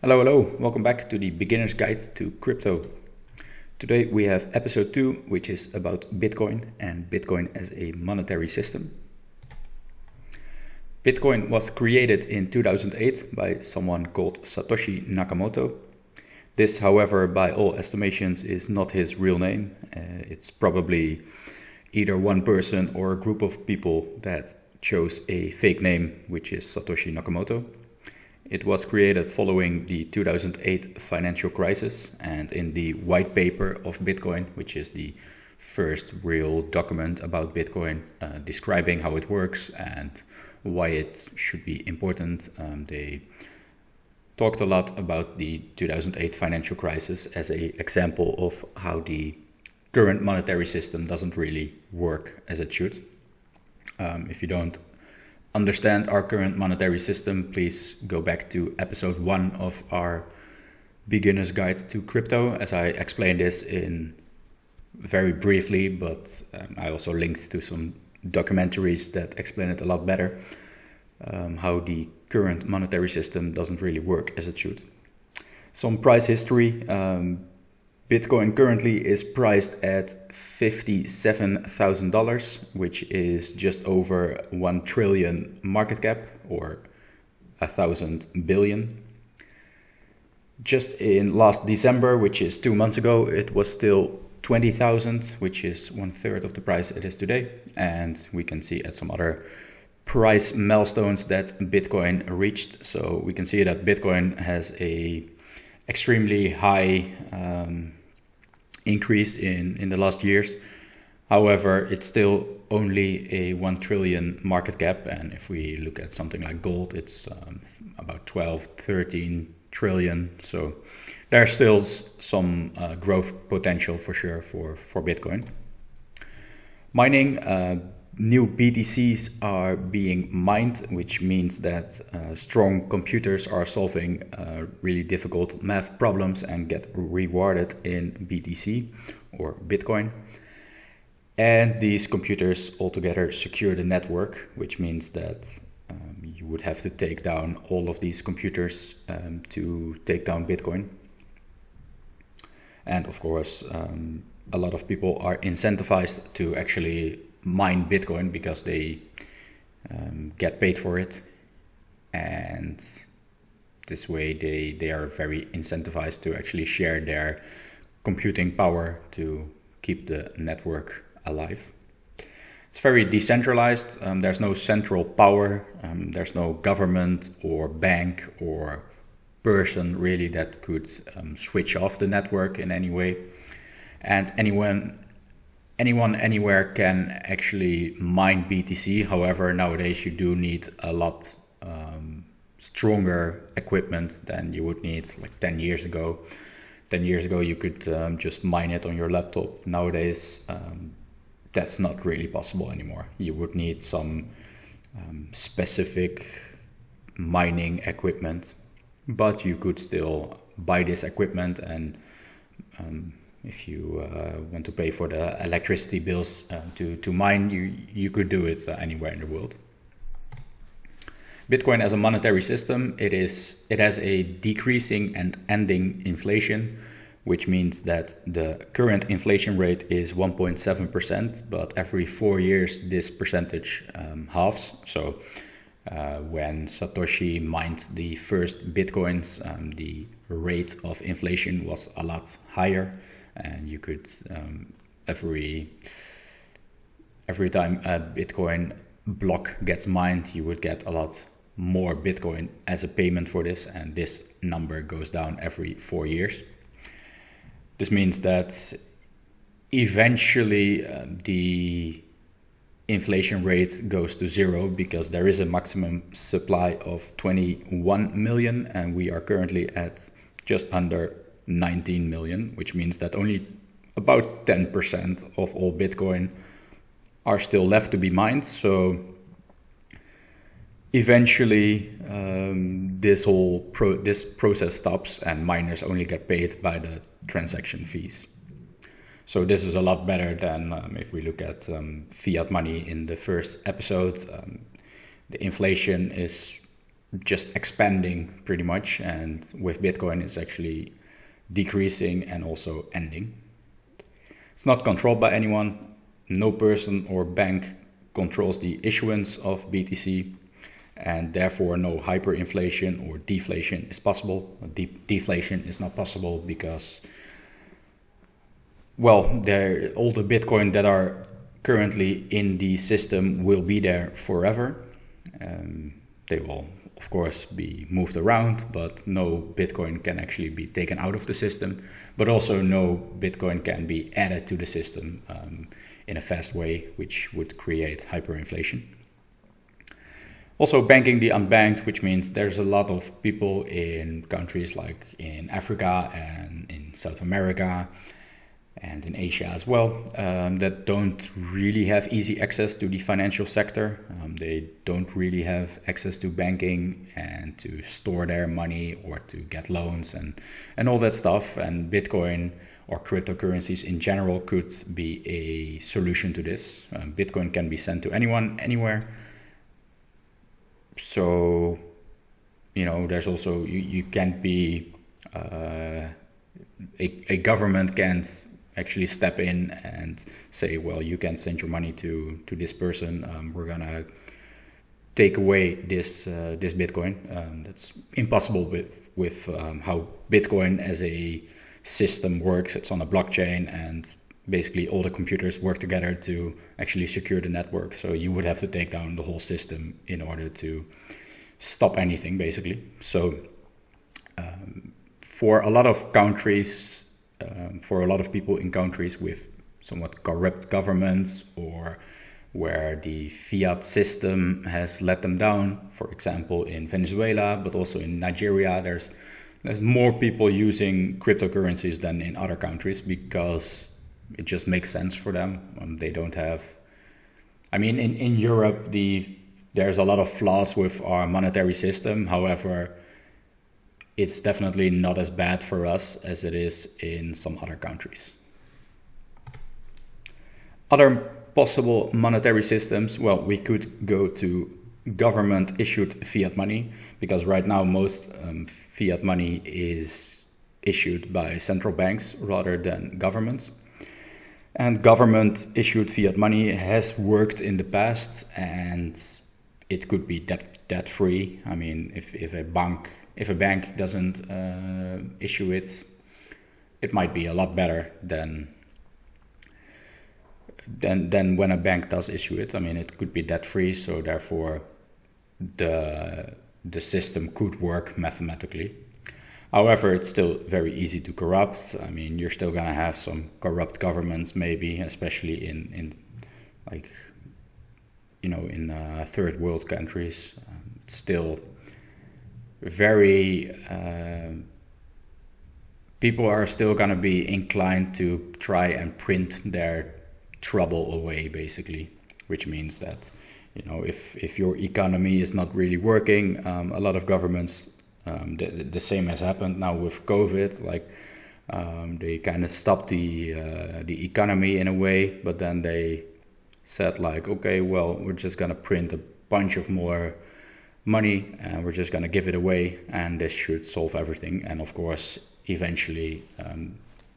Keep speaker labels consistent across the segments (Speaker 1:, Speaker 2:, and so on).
Speaker 1: Hello, welcome back to the Beginner's Guide to Crypto. Today we have episode 2, which is about Bitcoin and Bitcoin as a monetary system. Bitcoin was created in 2008 by someone called Satoshi Nakamoto. This, however, by all estimations is not his real name. It's probably either one person or a group of people that chose a fake name, which is Satoshi Nakamoto. It was created following the 2008 financial crisis, and in the white paper of Bitcoin, which is the first real document about Bitcoin, describing how it works and why it should be important, they talked a lot about the 2008 financial crisis as an example of how the current monetary system doesn't really work as it should. If you don't understand our current monetary system, please go back to episode 1 of our Beginner's Guide to Crypto, as I explained this in very briefly, but I also linked to some documentaries that explain it a lot better, how the current monetary system doesn't really work as it should. Some price history. Bitcoin currently is priced at $57,000, which is just over 1 trillion market cap, or 1,000 billion. Just in last December, which is 2 months ago, it was still 20,000, which is 1/3 of the price it is today. And we can see at some other price milestones that Bitcoin reached. So we can see that Bitcoin has a extremely high increase in the last years. However, it's still only a 1 trillion market cap, and if we look at something like gold, it's about 12, 13 trillion. So there's still some growth potential for sure for Bitcoin. Mining, new BTCs are being mined, which means that strong computers are solving really difficult math problems and get rewarded in BTC or Bitcoin. And these computers altogether secure the network, which means that you would have to take down all of these computers to take down Bitcoin. And of course, a lot of people are incentivized to actually mine Bitcoin because they get paid for it, and this way they are very incentivized to actually share their computing power to keep the network alive. It's very decentralized. There's no central power. There's no government or bank or person really that could switch off the network in any way, and anyone anywhere can actually mine BTC. However, nowadays you do need a lot stronger equipment than you would need like 10 years ago. 10 years ago you could just mine it on your laptop. Nowadays that's not really possible anymore. You would need some specific mining equipment, but you could still buy this equipment, and if you want to pay for the electricity bills to mine, you could do it anywhere in the world. Bitcoin as a monetary system, it has a decreasing and ending inflation, which means that the current inflation rate is 1.7%, but every 4 years this percentage halves. So when Satoshi mined the first Bitcoins, the rate of inflation was a lot higher. And you could every time a Bitcoin block gets mined, you would get a lot more Bitcoin as a payment for this, and this number goes down every 4 years. This means that eventually the inflation rate goes to zero, because there is a maximum supply of 21 million, and we are currently at just under 19 million, which means that only about 10% of all Bitcoin are still left to be mined. So eventually this process stops, and miners only get paid by the transaction fees. So this is a lot better than if we look at fiat money in the first episode. The inflation is just expanding pretty much, and with Bitcoin it's actually decreasing and also ending. It's not controlled by anyone. No person or bank controls the issuance of BTC, and therefore no hyperinflation or deflation is possible. Deflation is not possible because, well, all the Bitcoin that are currently in the system will be there forever. They will, of course, be moved around, but no Bitcoin can actually be taken out of the system. But also no Bitcoin can be added to the system in a fast way, which would create hyperinflation. Also banking the unbanked, which means there's a lot of people in countries like in Africa and in South America and in Asia as well, that don't really have easy access to the financial sector. They don't really have access to banking and to store their money or to get loans and all that stuff. And Bitcoin or cryptocurrencies in general could be a solution to this. Bitcoin can be sent to anyone, anywhere. So, there's also, you can't be, a government can't actually step in and say, well, you can send your money to this person. We're gonna take away this Bitcoin. That's impossible with how Bitcoin as a system works. It's on a blockchain, and basically all the computers work together to actually secure the network. So you would have to take down the whole system in order to stop anything, basically. So for a lot of countries, for a lot of people in countries with somewhat corrupt governments, or where the fiat system has let them down, for example in Venezuela, but also in Nigeria, there's more people using cryptocurrencies than in other countries because it just makes sense for them. They don't have, in Europe, there's a lot of flaws with our monetary system. However, it's definitely not as bad for us as it is in some other countries. Other possible monetary systems, well, we could go to government-issued fiat money, because right now most fiat money is issued by central banks rather than governments. And government-issued fiat money has worked in the past, and it could be debt-free. If a bank doesn't issue it, it might be a lot better than when a bank does issue it. It could be debt-free, so therefore the system could work mathematically. However, it's still very easy to corrupt. You're still gonna have some corrupt governments, maybe, especially in third world countries. It's still very people are still gonna be inclined to try and print their trouble away, basically, which means that if your economy is not really working, a lot of governments, the same has happened now with COVID, they kind of stopped the economy in a way, but then they said okay, well, we're just gonna print a bunch of more money and we're just gonna give it away, and this should solve everything. And of course, eventually,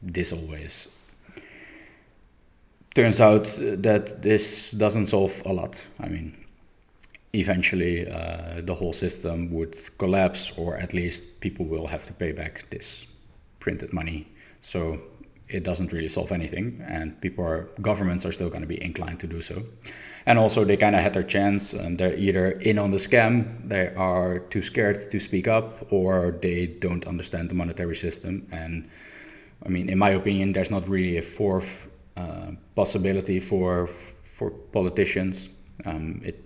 Speaker 1: this always turns out that this doesn't solve a lot. Eventually the whole system would collapse, or at least people will have to pay back this printed money. So it doesn't really solve anything, and governments are still going to be inclined to do so. And also they kind of had their chance, and they're either in on the scam, they are too scared to speak up, or they don't understand the monetary system. And in my opinion, there's not really a fourth possibility for politicians. It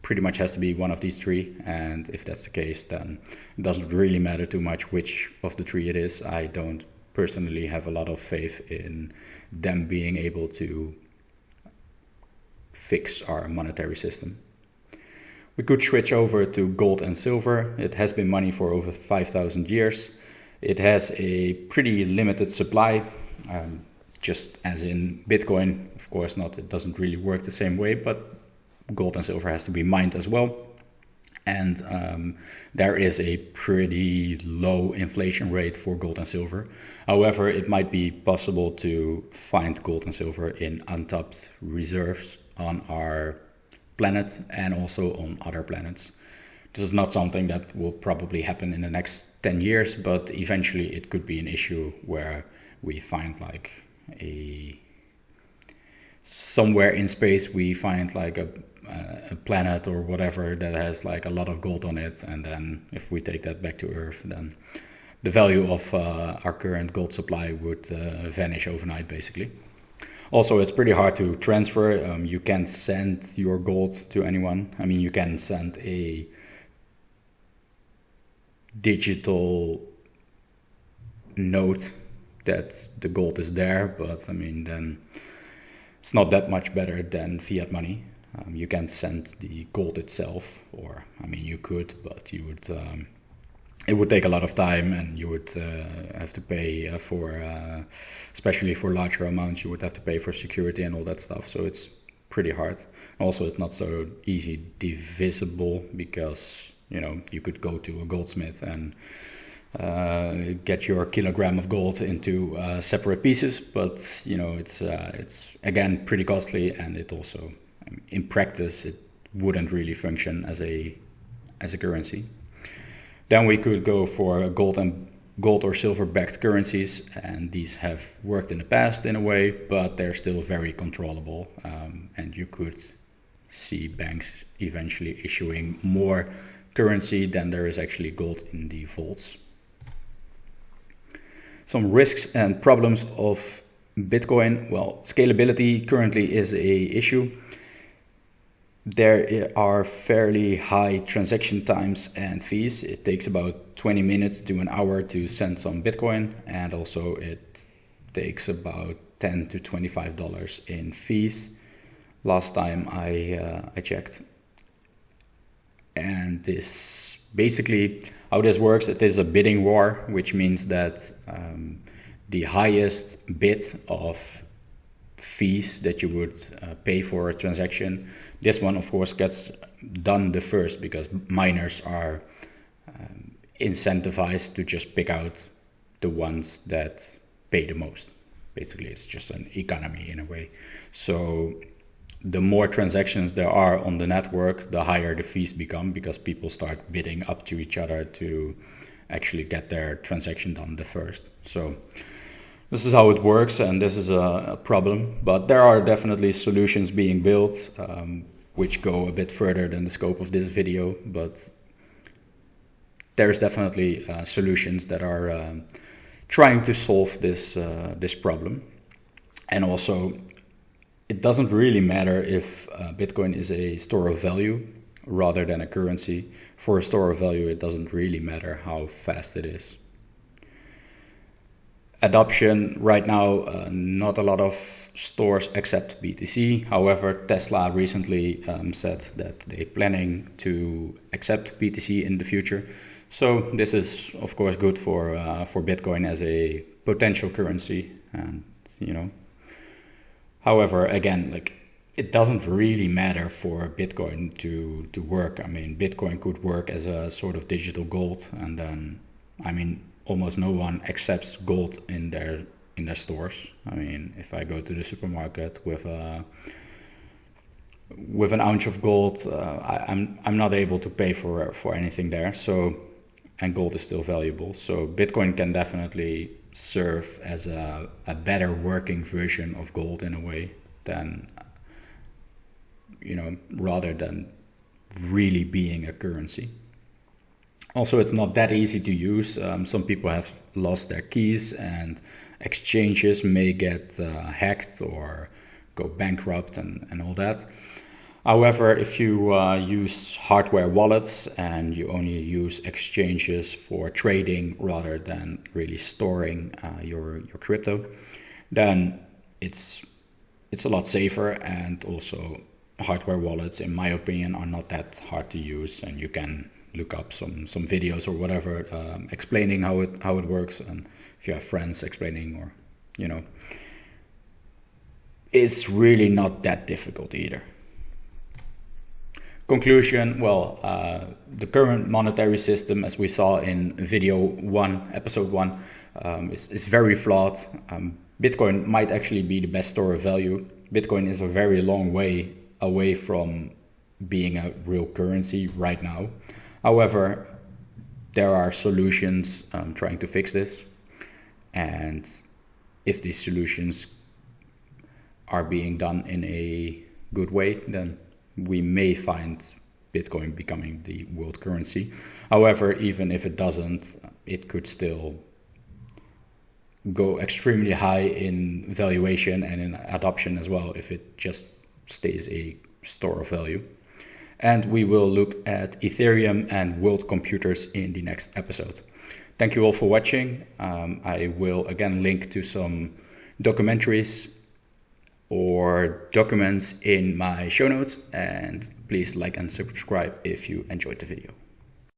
Speaker 1: pretty much has to be one of these three, and if that's the case, then it doesn't really matter too much which of the three it is. I don't personally have a lot of faith in them being able to fix our monetary system. We could switch over to gold and silver. It has been money for over 5,000 years. It has a pretty limited supply, just as in Bitcoin. Of course not, it doesn't really work the same way, but gold and silver has to be mined as well. And there is a pretty low inflation rate for gold and silver. However, it might be possible to find gold and silver in untapped reserves on our planet and also on other planets. This is not something that will probably happen in the next 10 years, but eventually it could be an issue where we find like somewhere in space we find like a planet or whatever that has like a lot of gold on it, and then if we take that back to Earth, then the value of our current gold supply would vanish overnight, basically. Also, it's pretty hard to transfer. You can't send your gold to anyone. I mean, you can send a digital note that the gold is there, but I mean, then it's not that much better than fiat money. You can't send the gold itself, or I mean, you could, but you would. It would take a lot of time, and you would have to pay for, especially for larger amounts, you would have to pay for security and all that stuff. So it's pretty hard. Also, it's not so easy divisible because you could go to a goldsmith and get your kilogram of gold into separate pieces, but it's again pretty costly, and it also, in practice, it wouldn't really function as a currency. Then we could go for gold or silver backed currencies, and these have worked in the past in a way, but they're still very controllable, and you could see banks eventually issuing more currency than there is actually gold in the vaults. Some risks and problems of Bitcoin. Well, scalability currently is a issue. There are fairly high transaction times and fees. It takes about 20 minutes to an hour to send some Bitcoin, and also it takes about $10 to $25 in fees last time I checked. And this basically, how this works, it is a bidding war, which means that the highest bid of fees that you would pay for a transaction, this one of course gets done the first, because miners are incentivized to just pick out the ones that pay the most. Basically, it's just an economy in a way. So the more transactions there are on the network, the higher the fees become, because people start bidding up to each other to actually get their transaction done the first. So this is how it works, and this is a problem. But there are definitely solutions being built, which go a bit further than the scope of this video. But there's definitely solutions that are trying to solve this problem. And also, it doesn't really matter if Bitcoin is a store of value rather than a currency. For a store of value, it doesn't really matter how fast it is. Adoption right now, not a lot of stores accept BTC. However, Tesla recently said that they're planning to accept BTC in the future. So this is of course good for Bitcoin as a potential currency, and However, again, it doesn't really matter for Bitcoin to work. I mean, Bitcoin could work as a sort of digital gold, and then almost no one accepts gold in their stores. I mean, if I go to the supermarket with an ounce of gold, I'm not able to pay for anything there. So, and gold is still valuable. So Bitcoin can definitely serve as a better working version of gold in a way than, rather than really being a currency. Also, it's not that easy to use. Some people have lost their keys, and exchanges may get hacked or go bankrupt and all that. However, if you use hardware wallets and you only use exchanges for trading rather than really storing your crypto, then it's a lot safer. And also, hardware wallets, in my opinion, are not that hard to use, and you can look up some videos or whatever explaining how it works, and if you have friends explaining, or it's really not that difficult either. Conclusion, well, the current monetary system, as we saw in episode 1, is very flawed. Bitcoin might actually be the best store of value. Bitcoin is a very long way away from being a real currency right now. However, there are solutions trying to fix this. And if these solutions are being done in a good way, then we may find Bitcoin becoming the world currency. However, even if it doesn't, it could still go extremely high in valuation and in adoption as well if it just stays a store of value. And we will look at Ethereum and world computers in the next episode. Thank you all for watching. I will again link to some documentaries or documents in my show notes, and please like and subscribe if you enjoyed the video.